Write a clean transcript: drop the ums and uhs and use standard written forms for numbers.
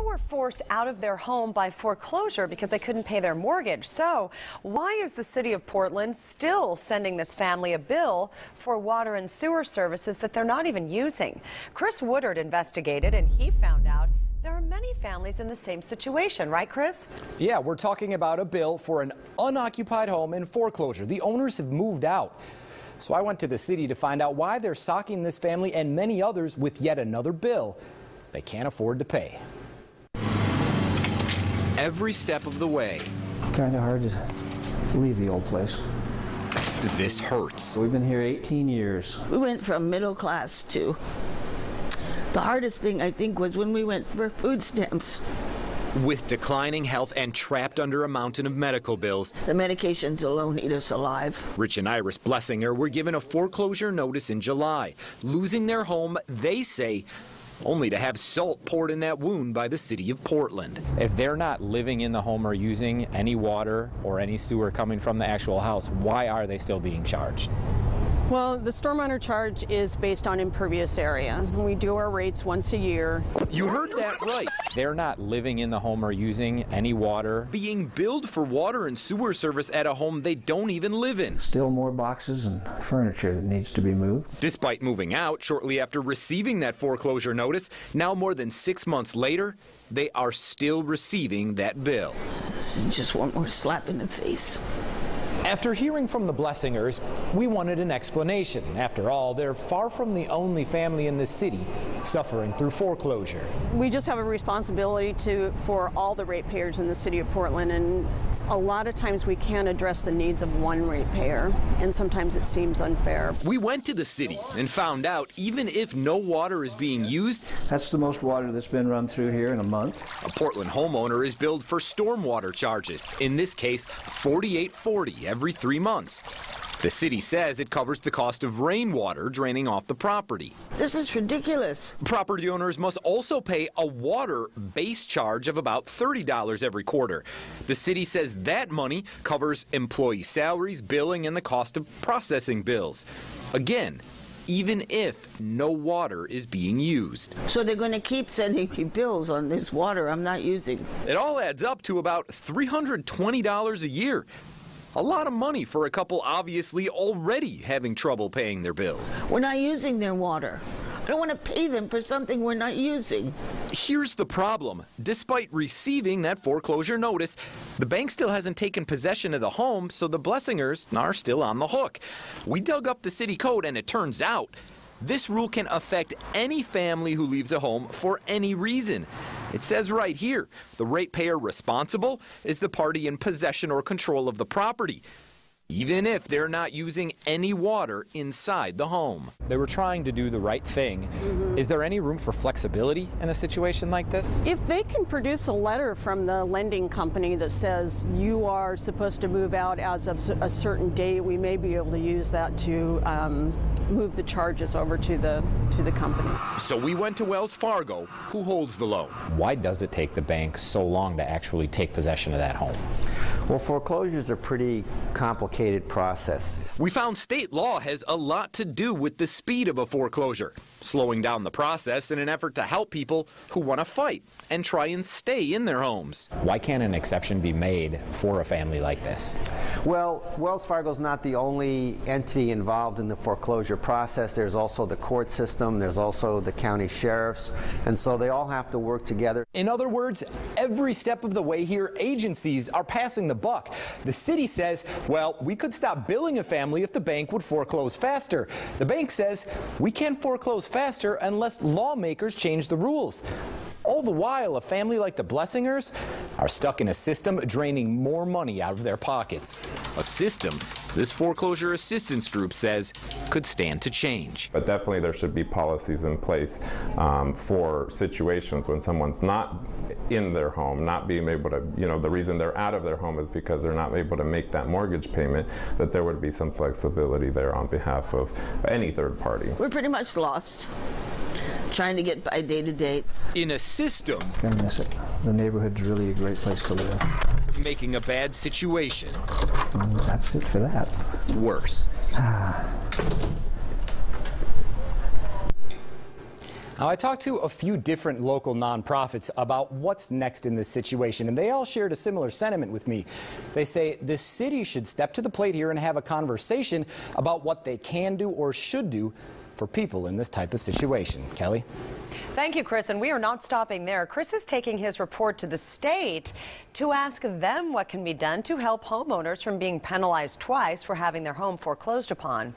were forced out of their home by foreclosure because they couldn't pay their mortgage. So why is the city of Portland still sending this family a bill for water and sewer services that they're not even using? Chris Woodard investigated, and he found out there are many families in the same situation, right, Chris? Yeah, we're talking about a bill for an unoccupied home in foreclosure. The owners have moved out. So I went to the city to find out why they're socking this family and many others with yet another bill they can't afford to pay. Every step of the way. Kind of hard to leave the old place. This hurts. We've been here 18 years. We went from middle class to... The hardest thing, I think, was when we went for food stamps. With declining health and trapped under a mountain of medical bills, The medications alone eat us alive. Rich and Iris Blessinger were given a foreclosure notice in July, losing their home, they say, only to have salt poured in that wound by the city of Portland. If they're not living in the home or using any water or any sewer coming from the actual house, why are they still being charged? Well, the stormwater charge is based on impervious area. We do our rates once a year. You heard that right. They're not living in the home or using any water. Being billed for water and sewer service at a home they don't even live in. Still more boxes and furniture that needs to be moved. Despite moving out shortly after receiving that foreclosure notice, now more than 6 months later, they are still receiving that bill. Just one more slap in the face. After hearing from the Blessingers, we wanted an explanation. After all, they're far from the only family in this city suffering through foreclosure. We just have a responsibility for all the ratepayers in the city of Portland, and a lot of times we can't address the needs of one ratepayer, and sometimes it seems unfair. We went to the city and found out even if no water is being used, That's the most water that's been run through here in a month. a Portland homeowner is billed for stormwater charges, in this case $48.40 every 3 months. The city says it covers the cost of rainwater draining off the property. This is ridiculous. Property owners must also pay a water base charge of about $30 every quarter. The city says that money covers employee salaries, billing, and the cost of processing bills. Again, even if no water is being used. So they're going to keep sending me bills on this water I'm not using. It all adds up to about $320 a year. A lot of money for a couple obviously already having trouble paying their bills. We're not using their water. I don't want to pay them for something we're not using. Here's the problem. Despite receiving that foreclosure notice, the bank still hasn't taken possession of the home, so the Blessingers are still on the hook. We dug up the city code, and it turns out this rule can affect any family who leaves a home for any reason. It says right here, the ratepayer responsible is the party in possession or control of the property, even if they're not using any water inside the home. They were trying to do the right thing. Is there any room for flexibility in a situation like this? If they can produce a letter from the lending company that says you are supposed to move out as of a certain date, we may be able to use that to move the charges over to the company. So we went to Wells Fargo, who holds the loan. Why does it take the bank so long to actually take possession of that home? Well, foreclosures are a pretty complicated process. We found state law has a lot to do with the speed of a foreclosure, slowing down the process in an effort to help people who want to fight and try and stay in their homes. Why can't an exception be made for a family like this? Well, Wells Fargo's not the only entity involved in the foreclosure process. There's also the court system, there's also the county sheriffs, and so they all have to work together. In other words, every step of the way here, agencies are passing the buck. The city says, well, we could stop billing a family if the bank would foreclose faster. The bank says, we can't foreclose faster unless lawmakers change the rules. All the while, a family like the Blessingers are stuck in a system draining more money out of their pockets. A system this foreclosure assistance group says could stand to change. But definitely there should be policies in place for situations when someone's not in their home, not being able to, the reason they're out of their home is because they're not able to make that mortgage payment, that there would be some flexibility there on behalf of any third party. We're pretty much lost, trying to get by day to day. In a system, Gonna miss it. The neighborhood's really a great place to live. making a bad situation That's it for that. worse. Now, I talked to a few different local nonprofits about what's next in this situation, and they all shared a similar sentiment with me. They say the city should step to the plate here and have a conversation about what they can do or should do for people in this type of situation. Kelly? Thank you, Chris. And we are not stopping there. Chris is taking his report to the state to ask them what can be done to help homeowners from being penalized twice for having their home foreclosed upon.